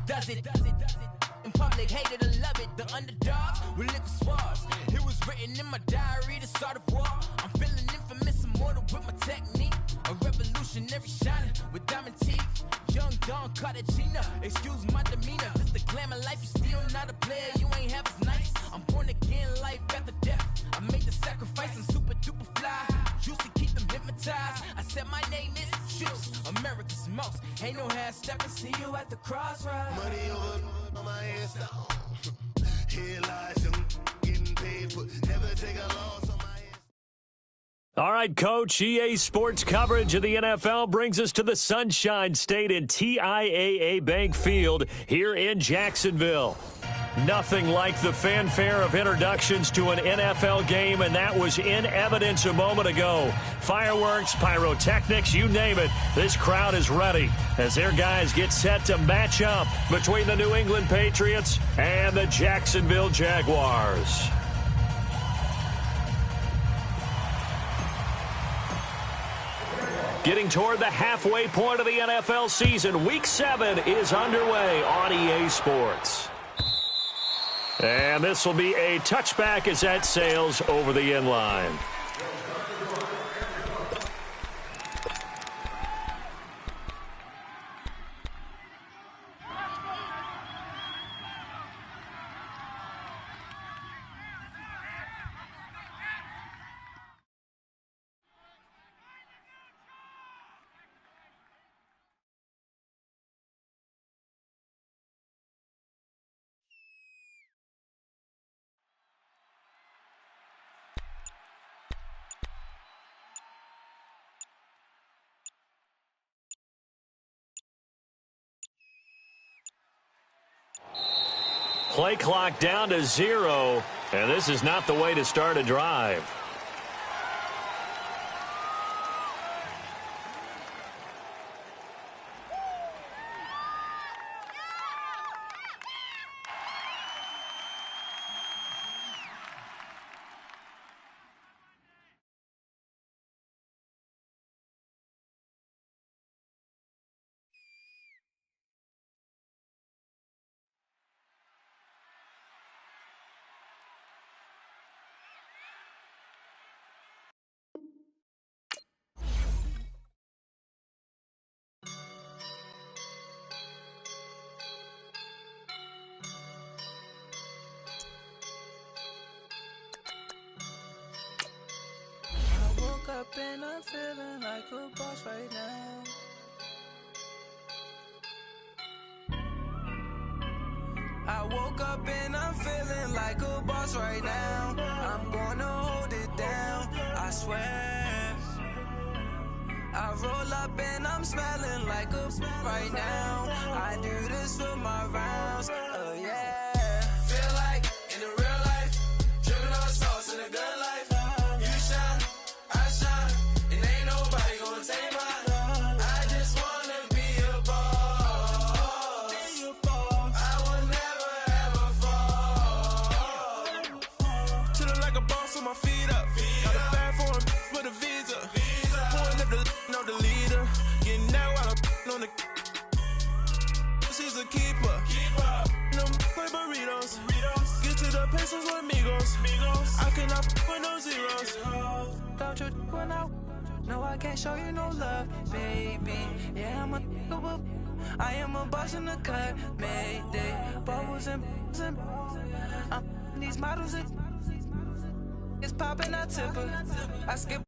does it. In public, hate it or love it. The underdogs with liquor swabs. It was written in my diary, the start of war. I'm feeling infamous, immortal with my technique. A revolutionary shining with diamond teeth. Young Don Cartagena, excuse my demeanor. This the glamour life, you still not a player, you ain't half as nice. I'm born again, life after death. I made the sacrifice, I'm super duper fly. Used to keep them hypnotized. I said my name is Juice, America's most. Ain't no half stepping, see you at the crossroads. Money over on my head, stop. Here lies them getting paid for. Never take a loss on my head. All right, Coach, EA Sports coverage of the NFL brings us to the Sunshine State in TIAA Bank Field here in Jacksonville. Nothing like the fanfare of introductions to an NFL game, and that was in evidence a moment ago. Fireworks, pyrotechnics, you name it. This crowd is ready as their guys get set to match up between the New England Patriots and the Jacksonville Jaguars. Getting toward the halfway point of the NFL season, Week 7 is underway on EA Sports. And this will be a touchback as that sails over the end line. Play clock down to 0, and this is not the way to start a drive. Up and I'm feeling like a boss right now. I woke up and I'm feeling like a boss right now. I'm gonna hold it down, I swear. I roll up and I'm smelling like a right now. I do this for my rounds, yeah. Feel like in the real life, dripping on sauce in a good life. You shine, I shine, and ain't nobody gonna take mine. I just wanna be a boss. I will never ever fall. Chillin' like a boss with my feet up. Got a bag for him with a visa. Pulling up the know the leader. Getting that while I'm on the. She's a keeper. Them play burritos. Get to the pesos with amigos. I cannot with no zeros. Don't you when I no, I can't show you no love, baby. Yeah, I am a boss in the cut, mayday. Bubbles and these models it's popping, I tip her. I skip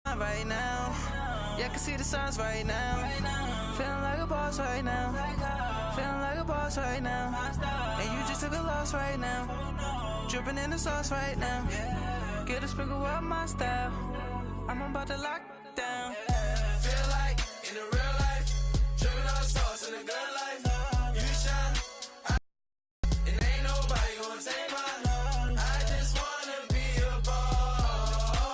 right now. Yeah, I can see the signs right now. Feeling like a boss right now. Feeling like a boss right now. And you just took a loss right now. Dripping in the sauce right now. Get a sprinkle up my style. I'm about to lock down. Feel like in the real life, dripping on sauce in a good life. You shine, and ain't nobody gonna take mine. I just wanna be a boss.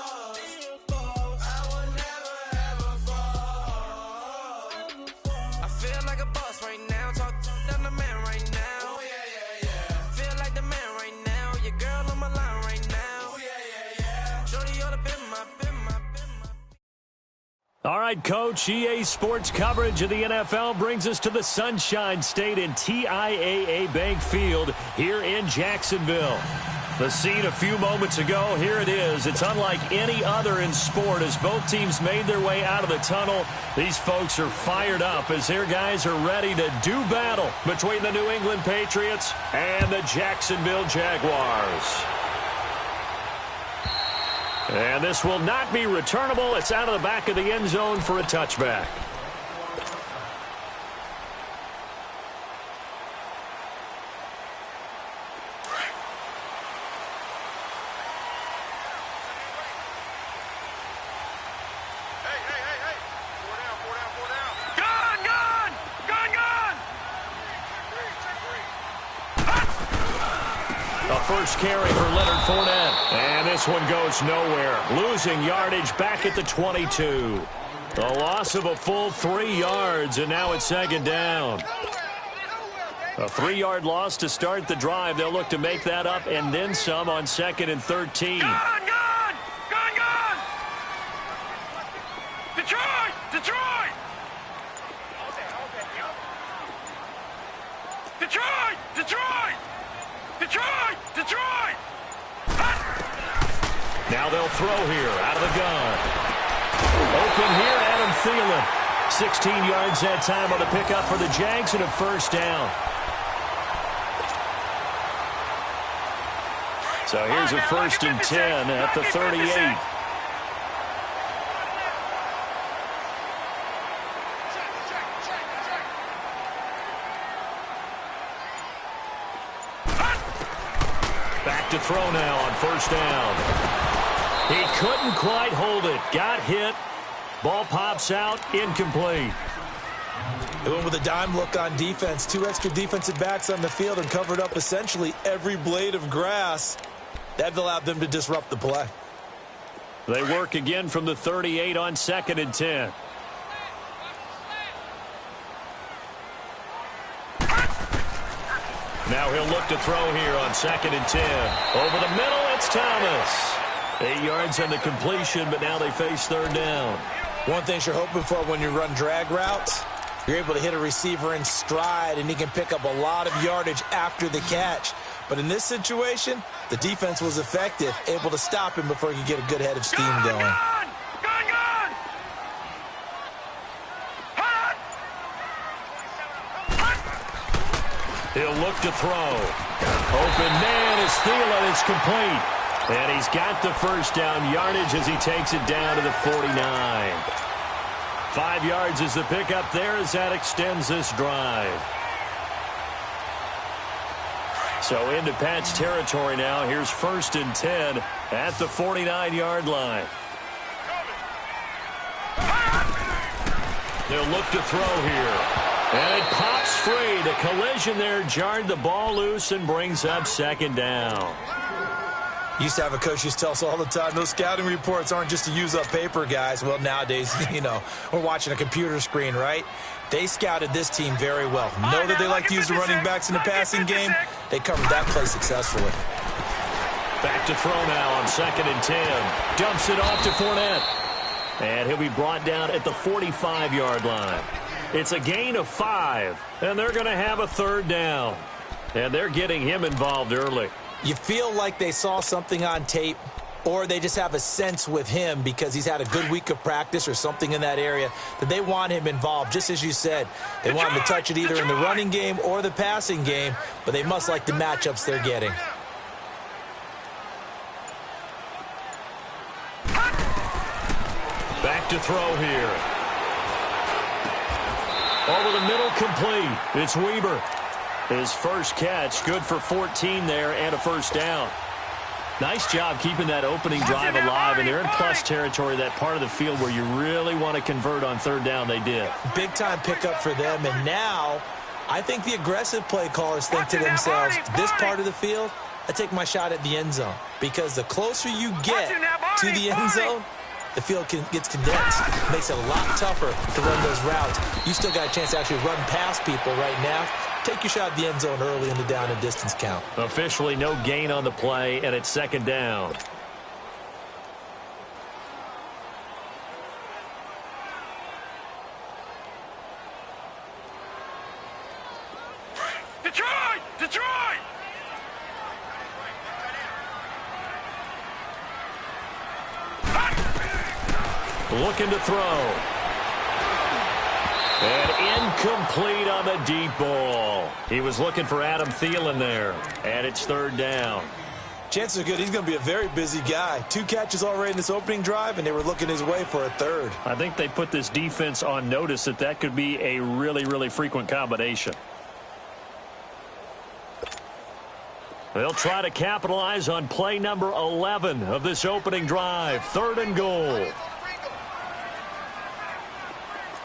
I will never ever fall. I feel like a boss right now. Talk down the man right now. Oh yeah, yeah, yeah. Feel like the man right now. Your girl on my line right now. Oh yeah, yeah, yeah. Shorty ought to been my. All right, Coach, EA Sports coverage of the NFL brings us to the Sunshine State in TIAA Bank Field here in Jacksonville. The scene a few moments ago, here it is. It's unlike any other in sport as both teams made their way out of the tunnel. These folks are fired up as their guys are ready to do battle between the New England Patriots and the Jacksonville Jaguars. And this will not be returnable. It's out of the back of the end zone for a touchback. First carry for Leonard Fournette. And this one goes nowhere. Losing yardage back at the 22. A loss of a full 3 yards, and now it's second down. A 3-yard loss to start the drive. They'll look to make that up and then some on 2nd and 13. Gone! Detroit! Detroit! Detroit! Detroit! Detroit! Detroit! Now they'll throw here out of the gun. Open here, Adam Thielen. 16 yards that time on the pickup for the Jags and a first down. So here's a 1st and 10 at the 38. Back to throw now on 1st down. He couldn't quite hold it. Got hit. Ball pops out. Incomplete. They went with a dime look on defense. 2 extra defensive backs on the field and covered up essentially every blade of grass. That allowed them to disrupt the play. They work again from the 38 on 2nd and 10. Now he'll look to throw here on 2nd and 10. Over the middle, it's Thomas. 8 yards on the completion, but now they face 3rd down. One thing you're hoping for when you run drag routes, you're able to hit a receiver in stride, and he can pick up a lot of yardage after the catch. But in this situation, the defense was effective, able to stop him before he could get a good head of steam going. He'll look to throw. Open man is Thielen. It's complete. And he's got the first down yardage as he takes it down to the 49. 5 yards is the pickup there as that extends this drive. So into Pat's territory now. Here's 1st and 10 at the 49-yard line. They'll look to throw here. And it pops free. The collision there jarred the ball loose and brings up 2nd down. Used to have a coach used to tell us all the time, those scouting reports aren't just to use up paper, guys. Well, nowadays, we're watching a computer screen, right? They scouted this team very well. Know that they like to use the running backs in the passing game. They covered that play successfully. Back to throw now on 2nd and 10. Dumps it off to Fournette. And he'll be brought down at the 45-yard line. It's a gain of 5, and they're going to have a 3rd down. And they're getting him involved early. You feel like they saw something on tape, or they just have a sense with him because he's had a good week of practice or something in that area that they want him involved. Just as you said, they want him to touch it either in the running game or the passing game, but they must like the matchups they're getting. Back to throw here. Over the middle, complete. It's Weber. His first catch, good for 14 there and a first down. Nice job keeping that opening drive alive, and they're in plus territory, that part of the field where you really want to convert on 3rd down. They did. Big-time pickup for them, and now I think the aggressive play callers think to themselves, this part of the field, I take my shot at the end zone, because the closer you get to the end zone, the field gets condensed. It makes it a lot tougher to run those routes. You still got a chance to actually run past people right now. Take your shot at the end zone early in the down and distance count. Officially no gain on the play, and it's 2nd down. Detroit! Detroit! Looking to throw. And incomplete on the deep ball. He was looking for Adam Thielen there. And it's third down. Chances are good he's going to be a very busy guy. 2 catches already in this opening drive, and they were looking his way for a third. I think they put this defense on notice that could be a really, really frequent combination. They'll try to capitalize on play number 11 of this opening drive. 3rd and goal.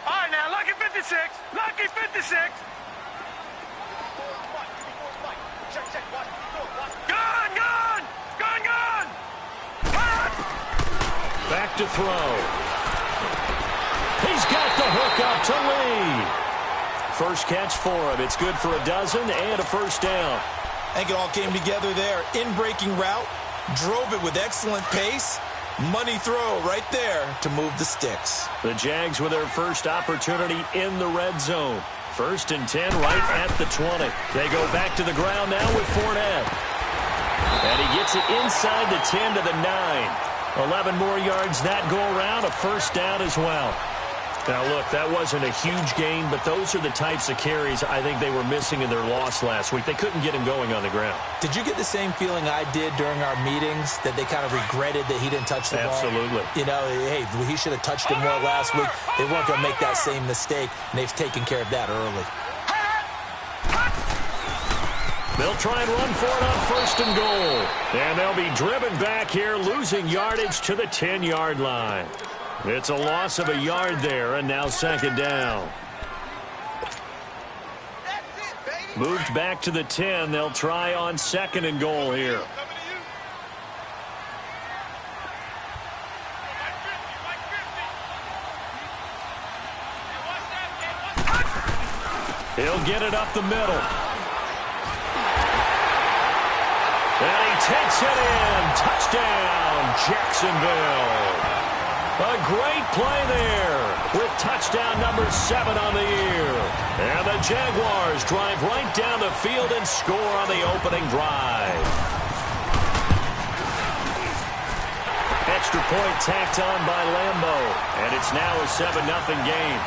All right, now, lucky 56. Lucky 56. Gun, gun! Gun, gun! Back to throw. He's got the hook up to Lee. First catch for him. It's good for a dozen and a first down. I think it all came together there. In-breaking route, drove it with excellent pace. Money throw right there to move the sticks. The Jags with their first opportunity in the red zone. 1st and 10 right at the 20. They go back to the ground now with Fournette. And he gets it inside the 10 to the 9. 11 more yards that go around, a first down as well. Now, look, that wasn't a huge gain, but those are the types of carries I think they were missing in their loss last week. They couldn't get him going on the ground. Did you get the same feeling I did during our meetings, that they kind of regretted that he didn't touch the ball? Absolutely. You know, hey, he should have touched it more last week. They weren't going to make that same mistake, and they've taken care of that early. They'll try and run for it on 1st and goal. And they'll be driven back here, losing yardage to the 10-yard line. It's a loss of a yard there, and now 2nd down. Moved back to the 10. They'll try on 2nd and goal here. He'll get it up the middle. And he takes it in. Touchdown, Jacksonville. A great play there with touchdown number 7 on the year. And the Jaguars drive right down the field and score on the opening drive. Extra point tacked on by Lambeau. And it's now a 7-0 game.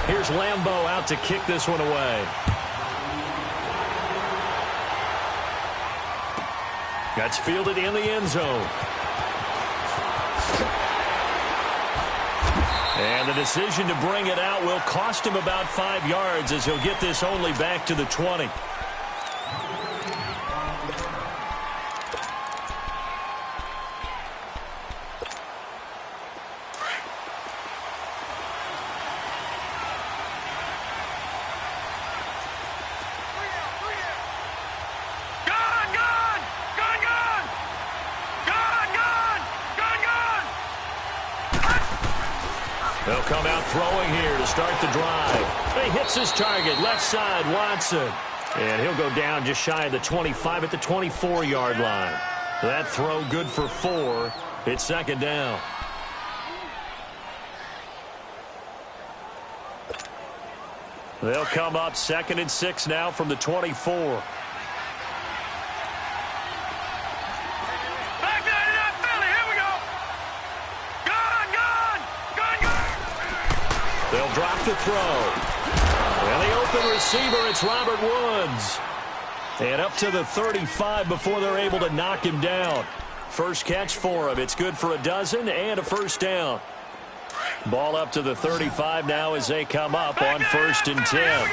Here's Lambeau out to kick this one away. That's fielded in the end zone. And the decision to bring it out will cost him about 5 yards, as he'll get this only back to the 20. They'll come out throwing here to start the drive. He hits his target, left side, Watson. And he'll go down just shy of the 25 at the 24-yard line. That throw good for 4. It's 2nd down. They'll come up 2nd and 6 now from the 24. They'll drop the throw. And the open receiver, it's Robert Woods. And up to the 35 before they're able to knock him down. First catch for him. It's good for a dozen and a first down. Ball up to the 35 now as they come up on 1st and 10.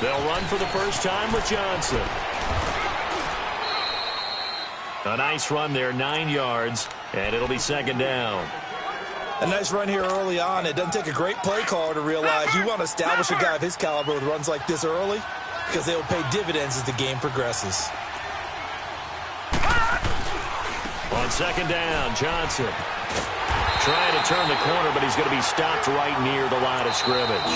They'll run for the first time with Johnson. A nice run there, 9 yards, and it'll be 2nd down. A nice run here early on. It doesn't take a great play caller to realize you want to establish a guy of his caliber with runs like this early, because they will pay dividends as the game progresses. On 2nd down, Johnson trying to turn the corner, but he's going to be stopped right near the line of scrimmage.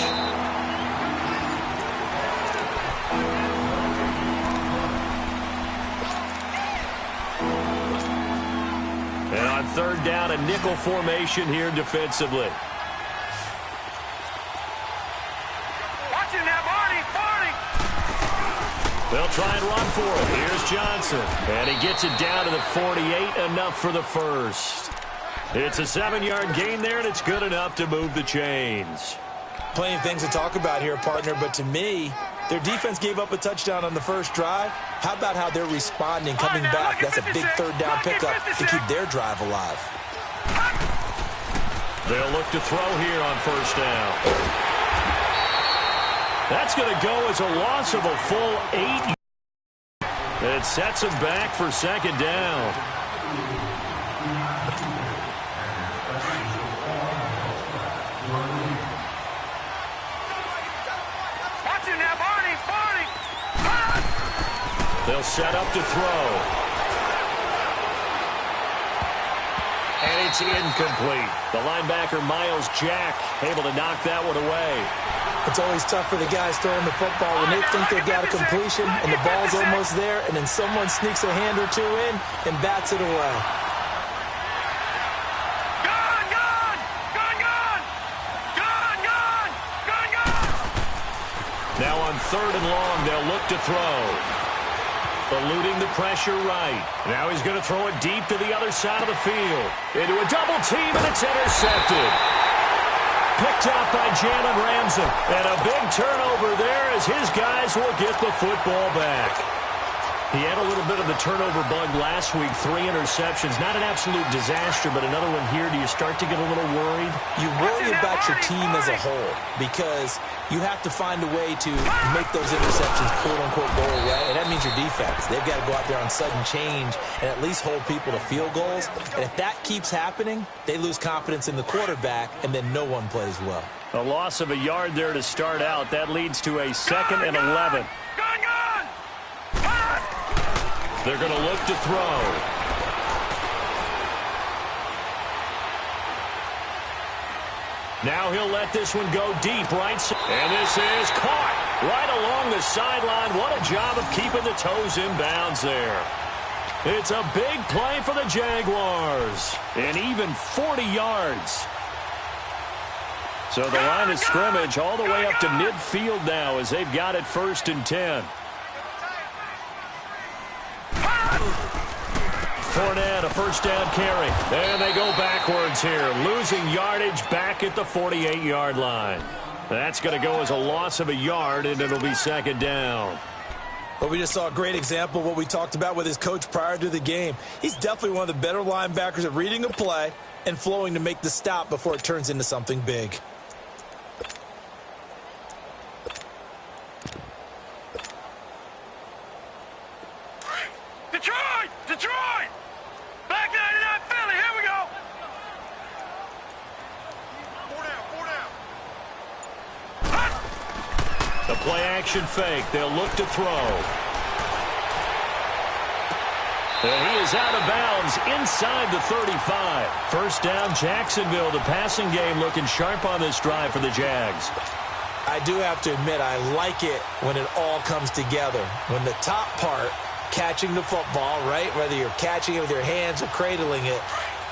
On third down, a nickel formation here defensively. Watch him now, Barney. They'll try and run for it. Here's Johnson. And he gets it down to the 48, enough for the first. It's a 7-yard gain there, and it's good enough to move the chains. Plenty of things to talk about here, partner, but to me, their defense gave up a touchdown on the first drive. How about how they're responding, coming back? That's a big third down pickup to keep their drive alive. They'll look to throw here on first down. That's going to go as a loss of a full 8. It sets them back for second down. Watch him now, Barney. They'll set up to throw. And it's incomplete. The linebacker, Miles Jack, able to knock that one away. It's always tough for the guys throwing the football when they think they've got a completion and the ball's almost there, and then someone sneaks a hand or two in and bats it away. Now on third and long, they'll look to throw. Eluding the pressure right. Now he's going to throw it deep to the other side of the field. Into a double team, and it's intercepted. Picked up by Jalen Ramsey. And a big turnover there as his guys will get the football back. He had a little bit of the turnover bug last week, 3 interceptions. Not an absolute disaster, but another one here. Do you start to get a little worried? You worry about your team as a whole because you have to find a way to make those interceptions, quote-unquote, go away, and that means your defense. They've got to go out there on sudden change and at least hold people to field goals. And if that keeps happening, they lose confidence in the quarterback, and then no one plays well. A loss of a yard there to start out. That leads to a 2nd and 11. They're going to look to throw. Now he'll let this one go deep, right? And this is caught right along the sideline. What a job of keeping the toes in bounds there. It's a big play for the Jaguars. And even 40 yards. So the line of scrimmage all the way up to midfield now as they've got it 1st and 10. Fournette, a first down carry. And they go backwards here, losing yardage back at the 48-yard line. That's going to go as a loss of a yard, and it'll be 2nd down. Well, we just saw a great example of what we talked about with his coach prior to the game. He's definitely one of the better linebackers at reading a play and flowing to make the stop before it turns into something big. Detroit! Back 99 Philly, here we go! 4 down. The play-action fake. They'll look to throw. And he is out of bounds inside the 35. First down, Jacksonville. The passing game looking sharp on this drive for the Jags. I do have to admit, I like it when it all comes together. When the top part, catching the football, right, whether you're catching it with your hands or cradling it,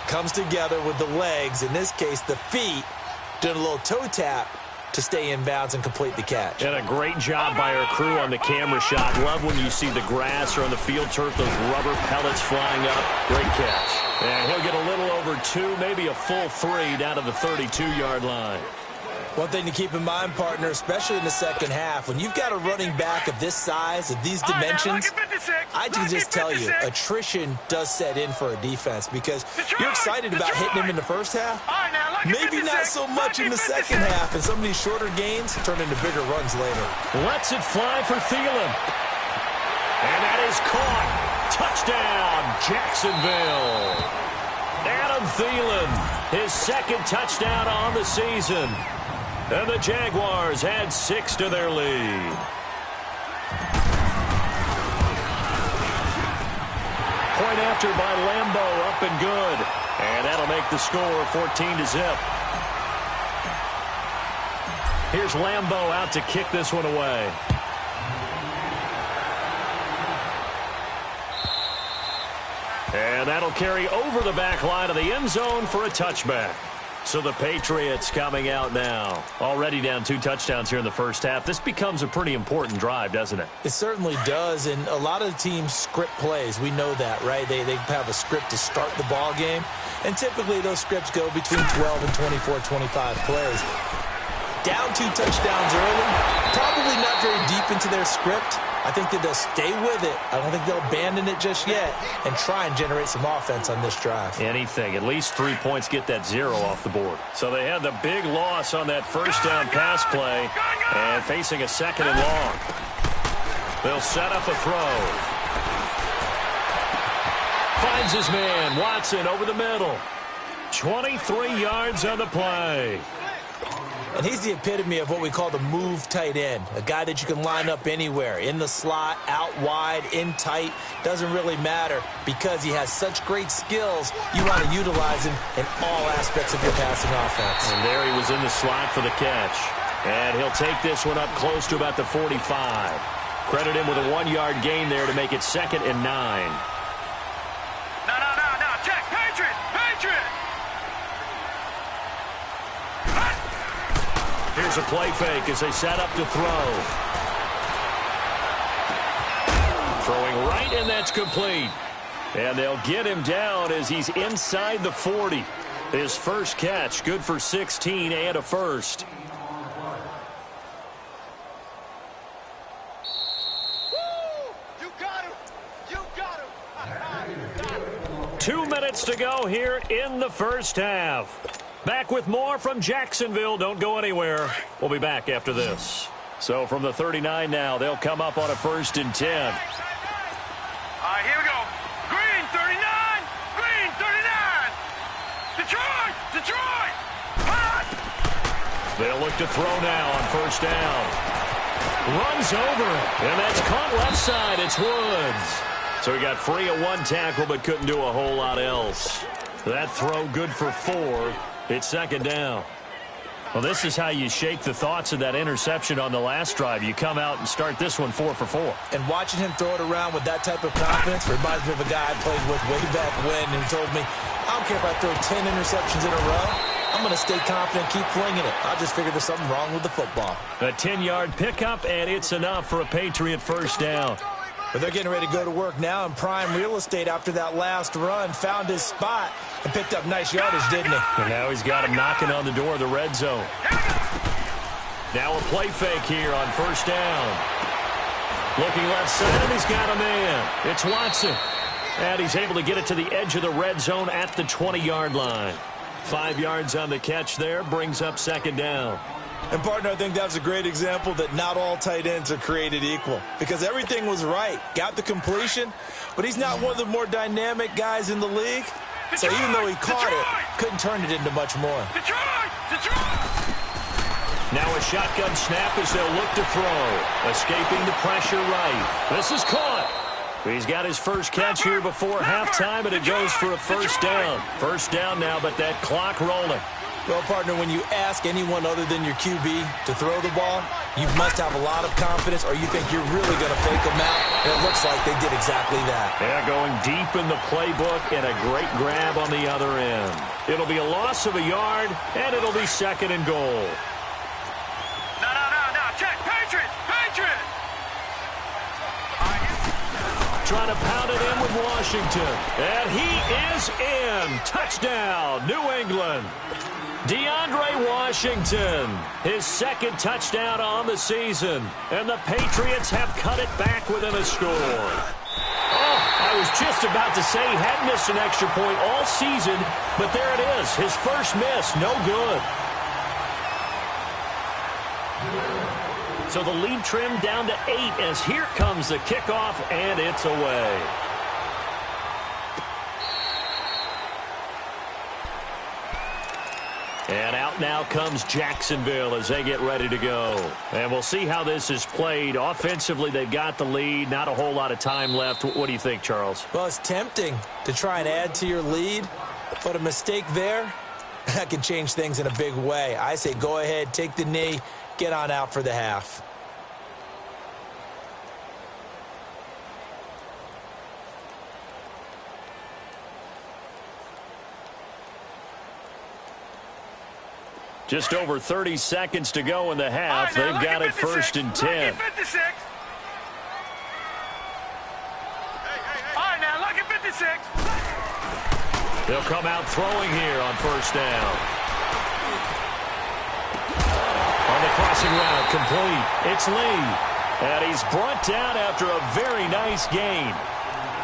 comes together with the legs, in this case the feet, doing a little toe tap to stay in bounds and complete the catch. And a great job by our crew on the camera shot. Love when you see the grass or on the field turf, those rubber pellets flying up. Great catch. And he'll get a little over 2, maybe a full 3 down to the 32-yard line. One thing to keep in mind, partner, especially in the second half, when you've got a running back of this size, of these dimensions, I can just tell you, attrition does set in for a defense because you're excited about hitting him in the first half. Maybe not so much in the second half, and some of these shorter gains turn into bigger runs later. Lets it fly for Thielen. And that is caught. Touchdown, Jacksonville. Adam Thielen, his 2nd touchdown on the season. And the Jaguars add 6 to their lead. Point after by Lambeau, up and good. And that'll make the score 14-0. Here's Lambeau out to kick this one away. And that'll carry over the back line of the end zone for a touchback. So the Patriots coming out now. Already down 2 touchdowns here in the first half. This becomes a pretty important drive, doesn't it? It certainly does, and a lot of the teams script plays. We know that, right? They have a script to start the ball game, and typically those scripts go between 12 and 24, 25 plays. Down 2 touchdowns early, probably not very deep into their script. I think that they'll stay with it. I don't think they'll abandon it just yet and try and generate some offense on this drive. Anything. At least 3 points, get that 0 off the board. So they had the big loss on that first down pass play and facing a second and long. They'll set up a throw. Finds his man, Watson, over the middle. 23 yards on the play. And he's the epitome of what we call the move tight end, a guy that you can line up anywhere, in the slot, out wide, in tight, doesn't really matter because he has such great skills. You want to utilize him in all aspects of your passing offense. And there he was in the slot for the catch. And he'll take this one up close to about the 45. Credit him with a 1-yard gain there to make it 2nd and 9. No, check, Patriot! Here's a play fake as they set up to throw. Throwing right, and that's complete. And they'll get him down as he's inside the 40. His first catch, good for 16 and a first. You got him! 2 minutes to go here in the first half. Back with more from Jacksonville. Don't go anywhere. We'll be back after this. So from the 39 now, they'll come up on a 1st and 10. All right, here we go. Green 39! Green 39! Detroit! Hot! They'll look to throw now on 1st down. Runs over it, and that's caught left side. It's Woods. So he got free of 1 tackle but couldn't do a whole lot else. That throw good for 4. It's 2nd down. Well, this is how you shake the thoughts of that interception on the last drive. You come out and start this one 4 for 4. And watching him throw it around with that type of confidence reminds me of a guy I played with way back when who told me, I don't care if I throw 10 interceptions in a row. I'm going to stay confident, keep flinging it. I just figured there's something wrong with the football. A 10-yard pickup, and it's enough for a Patriot 1st down. But they're getting ready to go to work now in prime real estate after that last run. Found his spot and picked up nice yardage, didn't he? And now he's got him knocking on the door of the red zone. Now a play fake here on 1st down. Looking left side, and he's got a man. It's Watson. And he's able to get it to the edge of the red zone at the 20-yard line. 5 yards on the catch there, brings up 2nd down. And, partner, I think that's a great example that not all tight ends are created equal because everything was right. Got the completion, but he's not one of the more dynamic guys in the league. So even though he caught it, couldn't turn it into much more. Now a shotgun snap as they'll look to throw. Escaping the pressure right. This is caught. He's got his first catch here before halftime, and it goes for a 1st down. 1st down now, but that clock rolling. Well, partner, when you ask anyone other than your QB to throw the ball, you must have a lot of confidence or you think you're really going to fake them out, and it looks like they did exactly that. Yeah, going deep in the playbook and a great grab on the other end. It'll be a loss of a yard, and it'll be 2nd and goal. No, check, Patriot! Trying to pound it in with Washington. And he is in. Touchdown, New England. DeAndre Washington, his 2nd touchdown on the season. And the Patriots have cut it back within a score. Oh, I was just about to say he had missed an extra point all season, but there it is. His first miss, no good. So the lead trimmed down to 8 as here comes the kickoff, and it's away. And out now comes Jacksonville as they get ready to go. And we'll see how this is played. Offensively, they've got the lead. Not a whole lot of time left. What do you think, Charles? Well, it's tempting to try and add to your lead, but a mistake there, that can change things in a big way. I say go ahead, take the knee, get on out for the half. Just over 30 seconds to go in the half. They've got it 1st and 10. All right, now look at 56. They'll come out throwing here on 1st down. On the crossing route, complete. It's Lee. And he's brought down after a very nice gain.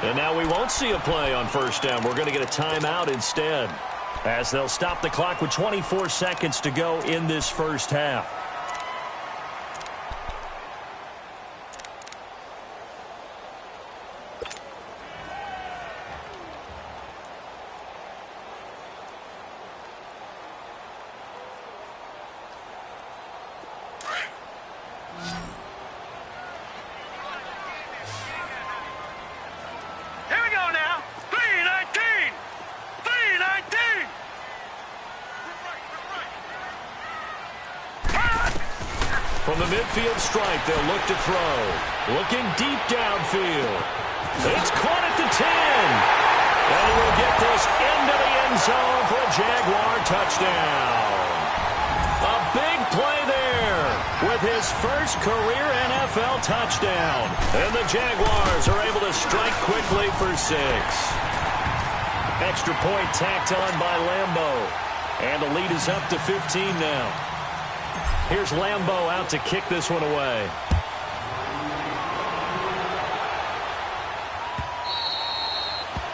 And now we won't see a play on 1st down. We're going to get a timeout instead, as they'll stop the clock with 24 seconds to go in this 1st half. From the midfield stripe, they'll look to throw. Looking deep downfield. It's caught at the 10. And he will get this into the end zone for a Jaguar touchdown. A big play there with his first career NFL touchdown. And the Jaguars are able to strike quickly for 6. Extra point tacked on by Lambo. And the lead is up to 15 now. Here's Lambo out to kick this one away.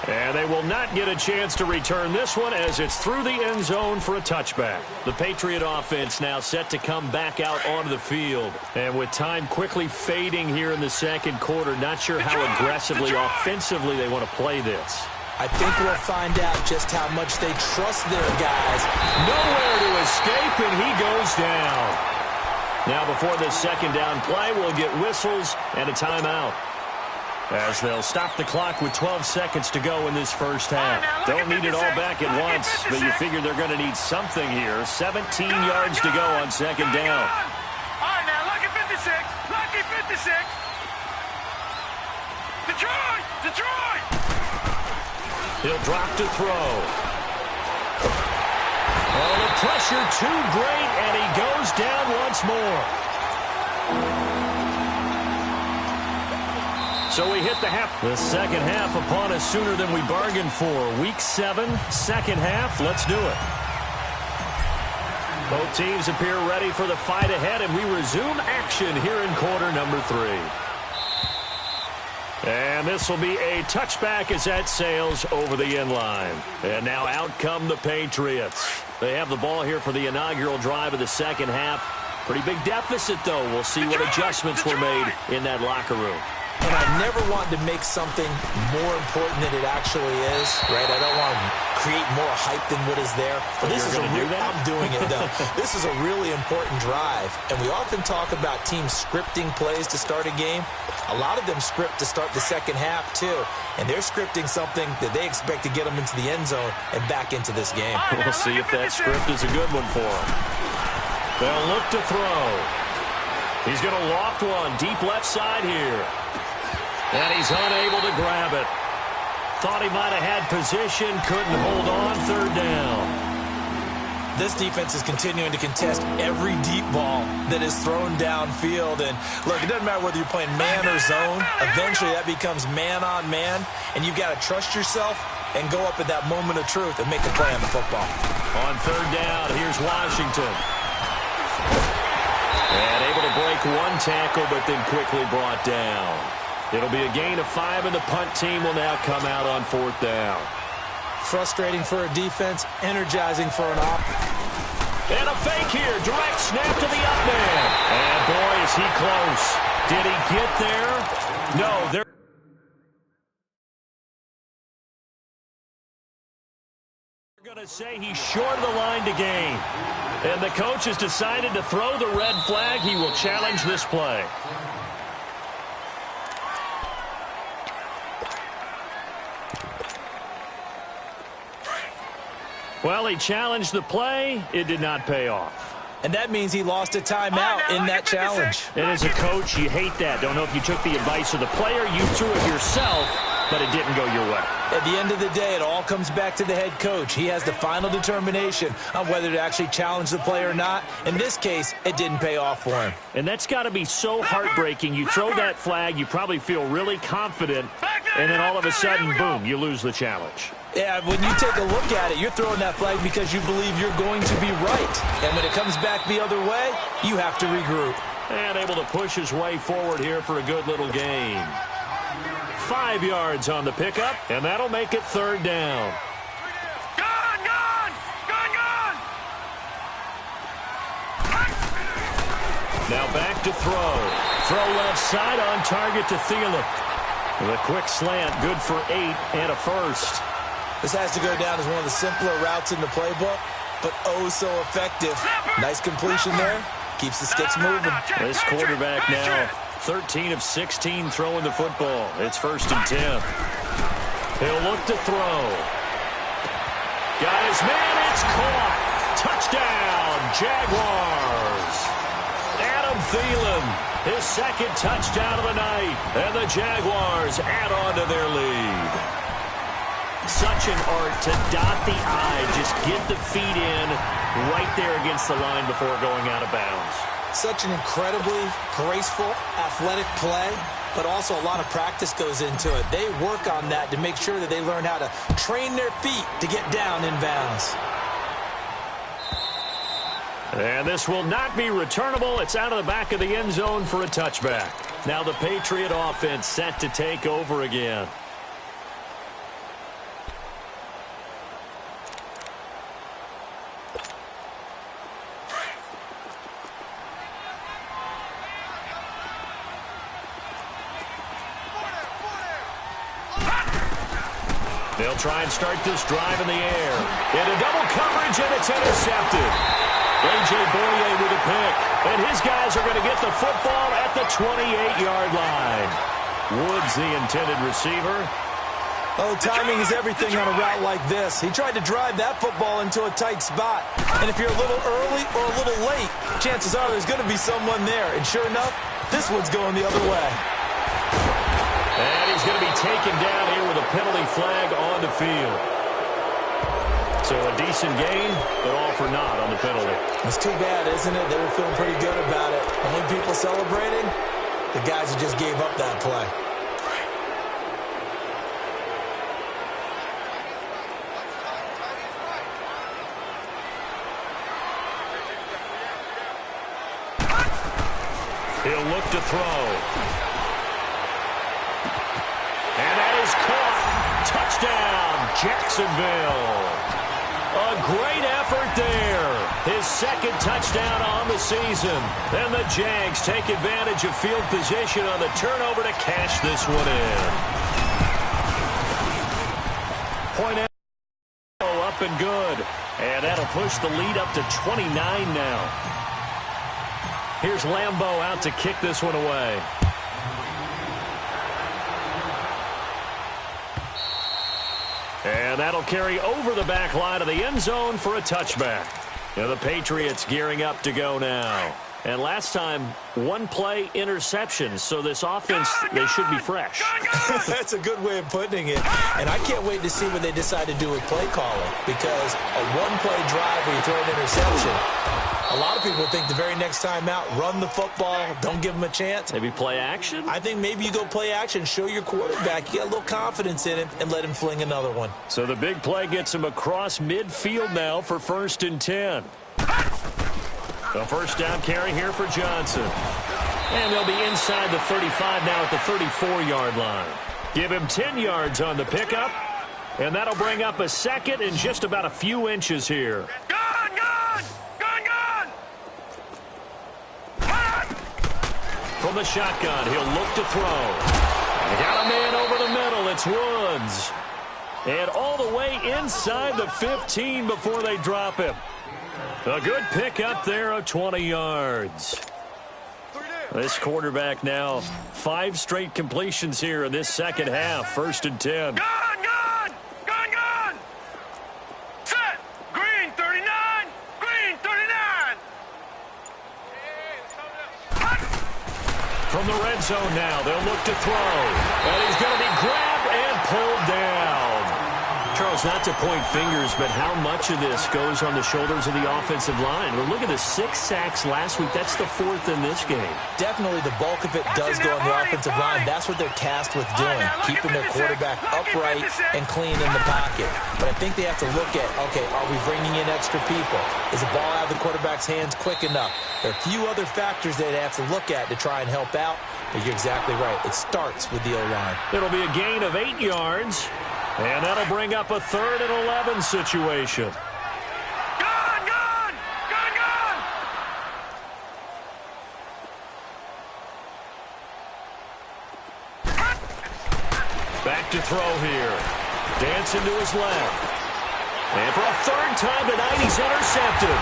And they will not get a chance to return this one as it's through the end zone for a touchback. The Patriot offense now set to come back out onto the field. And with time quickly fading here in the 2nd quarter, not sure how aggressively, offensively they want to play this. I think we'll find out just how much they trust their guys. Nowhere to escape, and he goes down. Now before this 2nd down play, we'll get whistles and a timeout, as they'll stop the clock with 12 seconds to go in this 1st half. Don't need it all back at once, but you figure they're going to need something here. 17 yards to go on 2nd down. All right, now look at 56. Lucky 56. Detroit! Detroit! He'll drop to throw. Oh, the pressure too great, and he goes down once more. So we hit the half. The 2nd half upon us sooner than we bargained for. Week 7, 2nd half. Let's do it. Both teams appear ready for the fight ahead, and we resume action here in quarter number 3. And this will be a touchback as that sails over the end line. And now out come the Patriots. They have the ball here for the inaugural drive of the 2nd half. Pretty big deficit, though. We'll see what adjustments were made in that locker room. And I never wanted to make something more important than it actually is, right? I don't want to create more hype than what is there. But this is I'm doing it, though. This is a really important drive. And we often talk about teams scripting plays to start a game. A lot of them script to start the 2nd half, too. And they're scripting something that they expect to get them into the end zone and back into this game. We'll see if that script is a good one for them. They'll look to throw. He's going to loft one deep left side here. And he's unable to grab it. Thought he might have had position, couldn't hold on. 3rd down. This defense is continuing to contest every deep ball that is thrown downfield. And look, it doesn't matter whether you're playing man or zone. Eventually that becomes man on man. And you've got to trust yourself and go up at that moment of truth and make a play on the football. On 3rd down, here's Washington. And able to break one tackle, but then quickly brought down. It'll be a gain of 5, and the punt team will now come out on 4th down. Frustrating for a defense, energizing for an offense. And a fake here. Direct snap to the up man. And boy, is he close. Did he get there? No, they're going to say he's short of the line to gain. And the coach has decided to throw the red flag. He will challenge this play. Well, he challenged the play. It did not pay off. And that means he lost a timeout in that challenge. And as a coach, you hate that. Don't know if you took the advice of the player. You threw it yourself. but it didn't go your way. At the end of the day, it all comes back to the head coach. He has the final determination on whether to actually challenge the play or not. In this case, it didn't pay off for him. And that's got to be so heartbreaking. You throw that flag, you probably feel really confident, and then all of a sudden, boom, you lose the challenge. Yeah, when you take a look at it, you're throwing that flag because you believe you're going to be right. And when it comes back the other way, you have to regroup. And able to push his way forward here for a good little gain. 5 yards on the pickup, and that'll make it 3rd down. Gone! Now back to throw. Throw left side on target to Thielen. The quick slant, good for 8 and a first. This has to go down as one of the simpler routes in the playbook, but oh so effective. Nice completion there. Keeps the sticks moving. This quarterback now 13 of 16 throwing the football. It's 1st and 10. He'll look to throw. Got his man. It's caught. Touchdown, Jaguars. Adam Thielen, his 2nd touchdown of the night. And the Jaguars add on to their lead. Such an art to dot the I. Just get the feet in right there against the line before going out of bounds. Such an incredibly graceful, athletic play, but also a lot of practice goes into it. They work on that to make sure that they learn how to train their feet to get down in bounds. And this will not be returnable. It's out of the back of the end zone for a touchback. Now the Patriot offense set to take over again. They'll try and start this drive in the air. Into double coverage, and it's intercepted. A.J. Boye with a pick. And his guys are going to get the football at the 28-yard line. Woods, the intended receiver. Oh, timing is everything on a route like this. He tried to drive that football into a tight spot. And if you're a little early or a little late, chances are there's going to be someone there. And sure enough, this one's going the other way. And he's going to be taken down here with a penalty flag on the field. So a decent gain, but all for naught on the penalty. It's too bad, isn't it? They were feeling pretty good about it. And when people celebrating, the guys who just gave up that play. He'll look to throw. And that is caught. Touchdown, Jacksonville. A great effort there. His 2nd touchdown on the season. And the Jags take advantage of field position on the turnover to cash this one in. Point up and good. And that'll push the lead up to 29 now. Here's Lambeau out to kick this one away. And that'll carry over the back line of the end zone for a touchback. Now the Patriots gearing up to go now. And last time, 1 play interception. So this offense, they should be fresh. That's a good way of putting it. And I can't wait to see what they decide to do with play calling. Because a 1-play drive where you throw an interception, a lot of people think the very next time out, run the football, don't give them a chance. Maybe play action? I think maybe you go play action, show your quarterback, you get a little confidence in him, and let him fling another one. So the big play gets him across midfield now for 1st and 10. A 1st down carry here for Johnson. And they'll be inside the 35 now at the 34-yard line. Give him 10 yards on the pickup. And that'll bring up a 2nd and just about a few inches here. From the shotgun, he'll look to throw. They got a man over the middle. It's Woods. And all the way inside the 15 before they drop him. A good pick up there of 20 yards. This quarterback now 5 straight completions here in this 2nd half. 1st and 10. Gone! Set! Green 39! Green 39! From the red zone now, they'll look to throw. And he's going to be grabbed and Charles, not to point fingers, but how much of this goes on the shoulders of the offensive line? Well, look at the 6 sacks last week. That's the 4th in this game. Definitely the bulk of it does go on the offensive line. That's what they're tasked with doing, keeping their quarterback upright and clean in the pocket. But I think they have to look at, okay, are we bringing in extra people? Is the ball out of the quarterback's hands quick enough? There are a few other factors they have to look at to try and help out, but you're exactly right. It starts with the O-line. It'll be a gain of 8 yards, and that'll bring up a 3rd and 11 situation. Back to throw here. Dancing to his left. And for a 3rd time tonight, he's intercepted.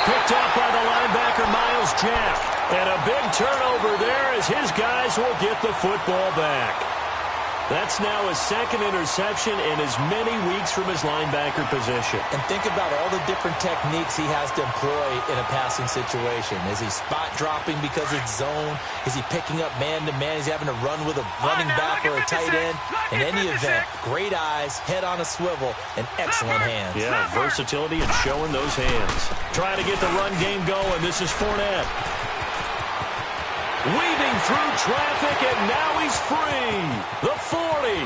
Picked up by the linebacker, Miles Jack. And a big turnover there as his guys will get the football back. That's now his 2nd interception in as many weeks from his linebacker position. And think about all the different techniques he has to employ in a passing situation. Is he spot dropping because it's zone? Is he picking up man-to-man? Is he having to run with a running back or a tight end? In any event, great eyes, head on a swivel, and excellent hands. Yeah, versatility and showing those hands. Trying to get the run game going. This is Fournette. Weaving through traffic, and now he's free. The 40.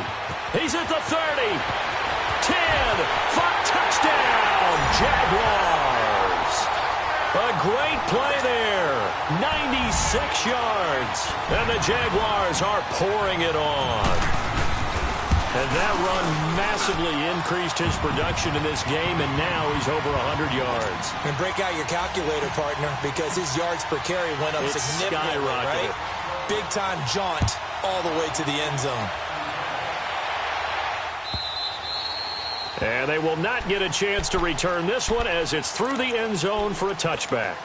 He's at the 30. 10. For touchdown, Jaguars. A great play there. 96 yards. And the Jaguars are pouring it on. And that run massively increased his production in this game, and now he's over 100 yards. And break out your calculator, partner, because his yards per carry went up significantly, right? Big-time jaunt all the way to the end zone. And they will not get a chance to return this one as it's through the end zone for a touchback.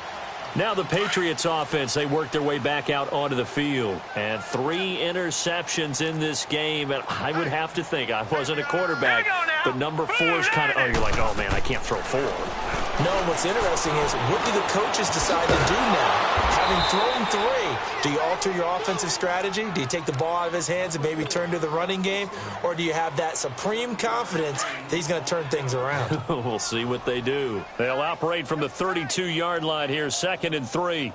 Now the Patriots offense, they work their way back out onto the field. And 3 interceptions in this game. And I would have to think, I wasn't a quarterback, but number 4 is kind of, you're like, oh, man, I can't throw 4. No, what's interesting is, what do the coaches decide to do now? Having thrown 3, do you alter your offensive strategy? Do you take the ball out of his hands and maybe turn to the running game? Or do you have that supreme confidence that he's going to turn things around? We'll see what they do. They'll operate from the 32-yard line here, 2nd and 3.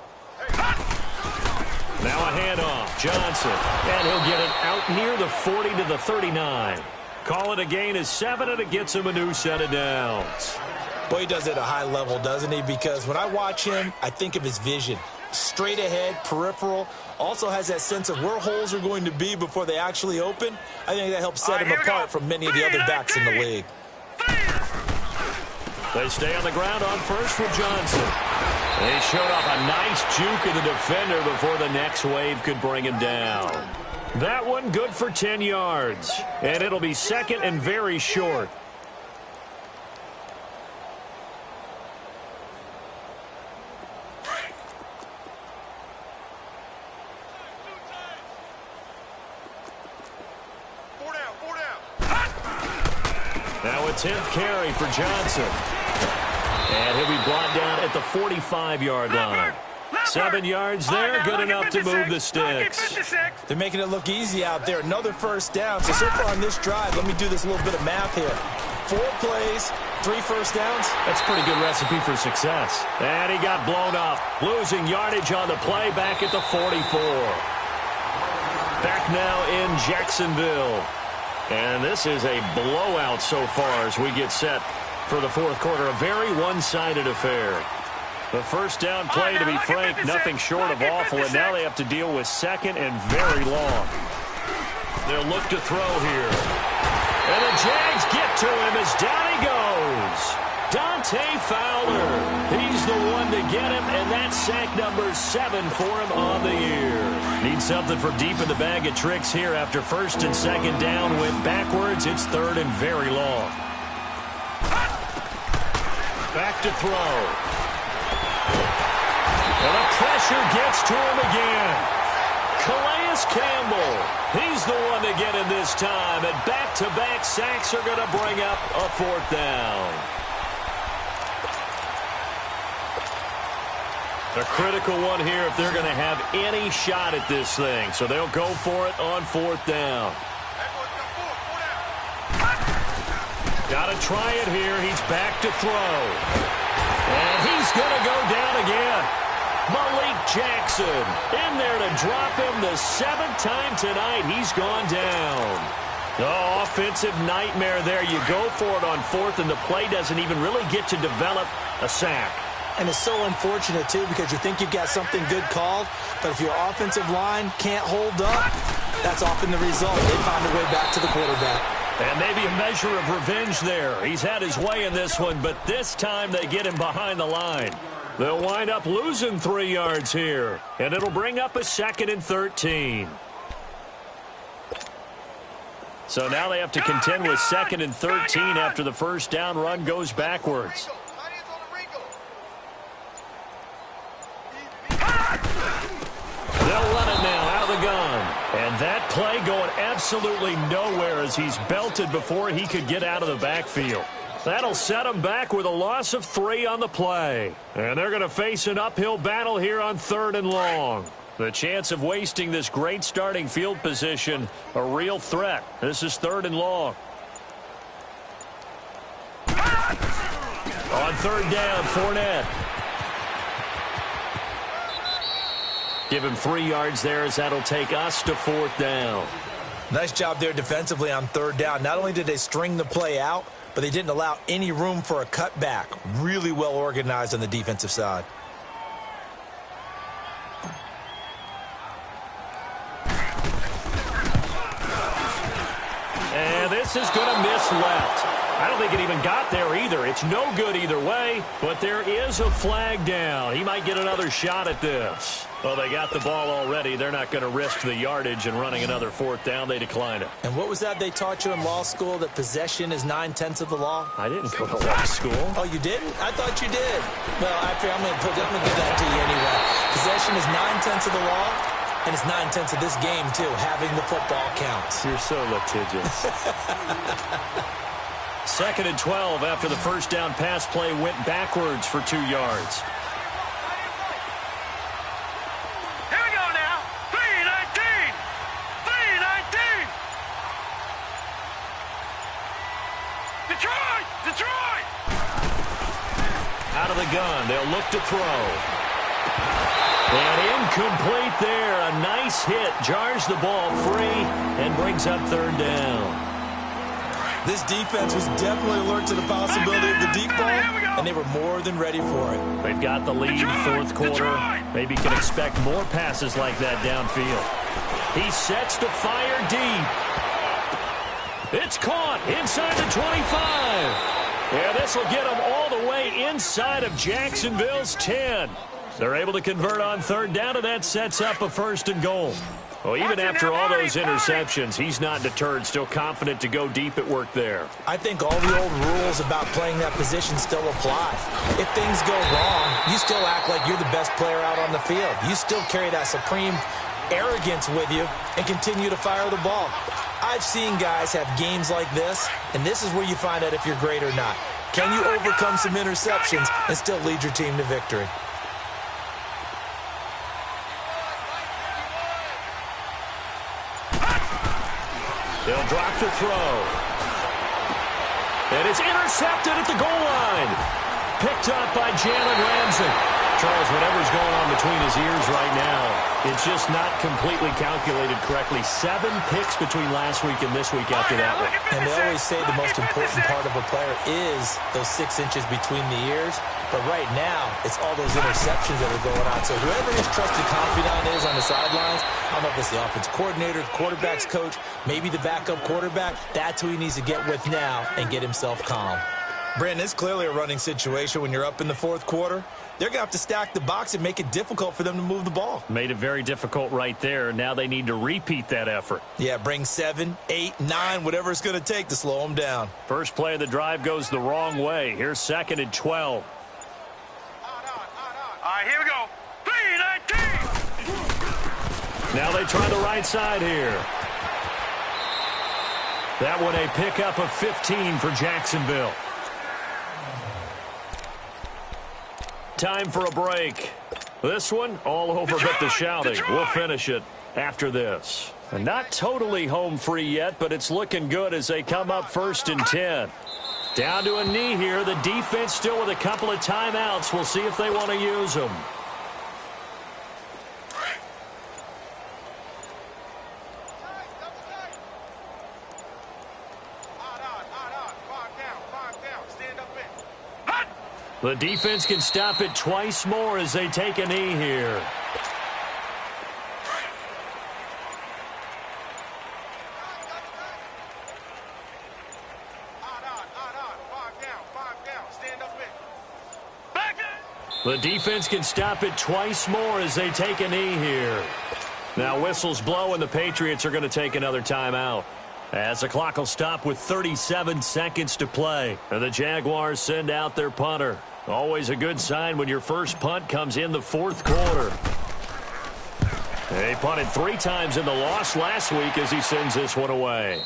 Now a handoff. Johnson. And he'll get it out near the 40 to the 39. Call it a gain of 7, and it gets him a new set of downs. Boy, he does it at a high level, doesn't he? Because when I watch him, I think of his vision. Straight ahead, peripheral. Also has that sense of where holes are going to be before they actually open. I think that helps set him apart from many of the other backs in the league. They stay on the ground on first with Johnson. They showed off a nice juke of the defender before the next wave could bring him down. That one good for 10 yards. And it'll be 2nd and very short. Now a 10th carry for Johnson. And he'll be brought down at the 45-yard line. 7 yards there, good enough to move the sticks. They're making it look easy out there. Another first down. So far on this drive, let me do this little bit of math here. 4 plays, 3 first downs. That's a pretty good recipe for success. And he got blown up, losing yardage on the play back at the 44. Back now in Jacksonville. And this is a blowout so far as we get set for the 4th quarter. A very one-sided affair. The first down play, to be frank, nothing short of awful. And now they have to deal with 2nd and very long. They'll look to throw here. And the Jags get to him as down he goes. Dante Fowler. He's the one to get him, and that's sack number 7 for him on the year. Need something for deep in the bag of tricks here after 1st and 2nd down. Went backwards. It's 3rd and very long. Back to throw. And the pressure gets to him again. Calais Campbell. He's the one to get him this time. And back-to-back sacks are going to bring up a 4th down. A critical one here if they're going to have any shot at this thing. So they'll go for it on 4th down. Got to try it here. He's back to throw. And he's going to go down again. Malik Jackson in there to drop him the 7th time tonight. He's gone down. Oh, offensive nightmare there. You go for it on 4th, and the play doesn't even really get to develop a sack. And it's so unfortunate, too, because you think you've got something good called, but if your offensive line can't hold up, that's often the result. They find a way back to the quarterback. And maybe a measure of revenge there. He's had his way in this one, but this time they get him behind the line. They'll wind up losing 3 yards here, and it'll bring up a 2nd and 13. So now they have to contend with 2nd and 13 after the first down run goes backwards. They'll run it now out of the gun. And that play going absolutely nowhere as he's belted before he could get out of the backfield. That'll set him back with a loss of 3 on the play. And they're going to face an uphill battle here on 3rd and long. The chance of wasting this great starting field position, a real threat. This is 3rd and long. On 3rd down, Fournette. Give him 3 yards there as that'll take us to 4th down. Nice job there defensively on 3rd down. Not only did they string the play out, but they didn't allow any room for a cutback. Really well organized on the defensive side. And this is going to miss left. I don't think it even got there either. It's no good either way, but there is a flag down. He might get another shot at this. Well, they got the ball already. They're not going to risk the yardage and running another 4th down. They decline it. And what was that they taught you in law school, that possession is 9/10 of the law? I didn't go to law school. Oh, you didn't? I thought you did. Well, I'm going to give that to you anyway. Possession is 9/10 of the law, and it's 9/10 of this game, too. Having the football counts. You're so litigious. 2nd and 12 after the first down pass play went backwards for 2 yards. Here we go now. 3-19. 3-19. Detroit! Detroit! Out of the gun. They'll look to throw. And incomplete there. A nice hit. Jars the ball free and brings up 3rd down. This defense was definitely alert to the possibility of the deep ball, and they were more than ready for it. They've got the lead, 4th quarter. Maybe can expect more passes like that downfield. He sets to fire deep. It's caught inside the 25. Yeah, this will get them all the way inside of Jacksonville's 10. They're able to convert on 3rd down, and that sets up a 1st and goal. Well, even after all those interceptions, he's not deterred, still confident to go deep at work there. I think all the old rules about playing that position still apply. If things go wrong, you still act like you're the best player out on the field. You still carry that supreme arrogance with you and continue to fire the ball. I've seen guys have games like this, and this is where you find out if you're great or not. Can you overcome some interceptions and still lead your team to victory? They'll drop to throw. And it's intercepted at the goal line. Picked up by Jalen Ramsey. Charles, whatever's going on between his ears right now, it's just not completely calculated correctly. 7 picks between last week and this week after that one. And they always say the most important part of a player is those 6 inches between the ears. But right now, it's all those interceptions that are going on. So whoever his trusted confidant is on the sidelines, I don't know if it's the offense coordinator, the quarterback's coach, maybe the backup quarterback, that's who he needs to get with now and get himself calm. Brandon, it's clearly a running situation when you're up in the 4th quarter. They're going to have to stack the box and make it difficult for them to move the ball. Made it very difficult right there. Now they need to repeat that effort. Yeah, bring 7, 8, 9, whatever it's going to take to slow them down. First play of the drive goes the wrong way. Here's 2nd and 12. All right, here we go. 3-19. Now they try the right side here. That one a pickup of 15 for Jacksonville. Time for a break. This one all over but the shouting. We'll finish it after this. Not totally home free yet, but it's looking good as they come up 1st and 10. Down to a knee here. The defense still with a couple of timeouts. We'll see if they want to use them. The defense can stop it twice more as they take a knee here. The defense can stop it twice more as they take a knee here. Now whistles blow and the Patriots are going to take another timeout. As the clock will stop with 37 seconds to play. And the Jaguars send out their punter. Always a good sign when your first punt comes in the fourth quarter. They punted 3 times in the loss last week as he sends this one away.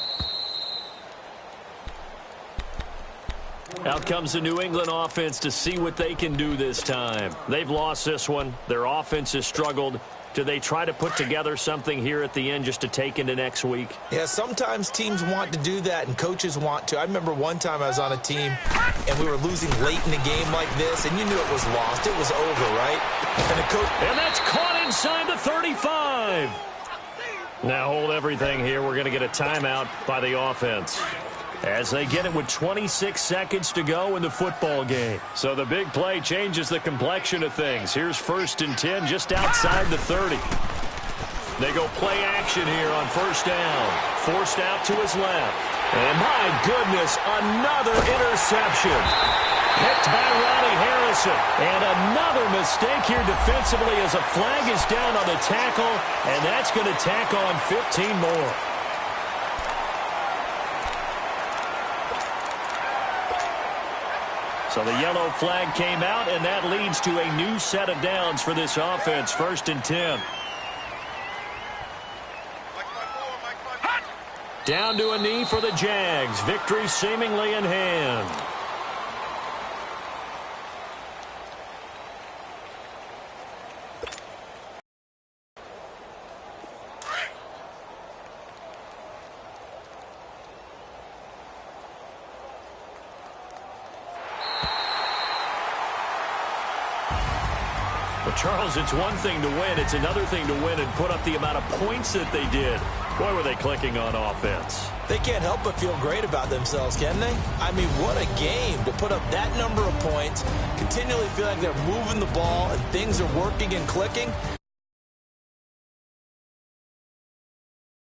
Out comes the New England offense to see what they can do this time. They've lost this one. Their offense has struggled. Do they try to put together something here at the end just to take into next week? Yeah, sometimes teams want to do that and coaches want to. I remember one time I was on a team and we were losing late in the game like this, and you knew it was lost. It was over, right? And that's caught inside the 35. Now hold everything here. We're going to get a timeout by the offense as they get it with 26 seconds to go in the football game. So the big play changes the complexion of things. Here's 1st and 10 just outside the 30. They go play action here on 1st down. Forced out to his left. And my goodness, another interception. Picked by Ronnie Harrison. And another mistake here defensively as a flag is down on the tackle. And that's going to tack on 15 more. So the yellow flag came out, and that leads to a new set of downs for this offense. 1st and 10. Down to a knee for the Jags. Victory seemingly in hand. Charles, it's one thing to win. It's another thing to win and put up the amount of points that they did. Boy, were they clicking on offense. They can't help but feel great about themselves, can they? I mean, what a game to put up that number of points, continually feel like they're moving the ball and things are working and clicking.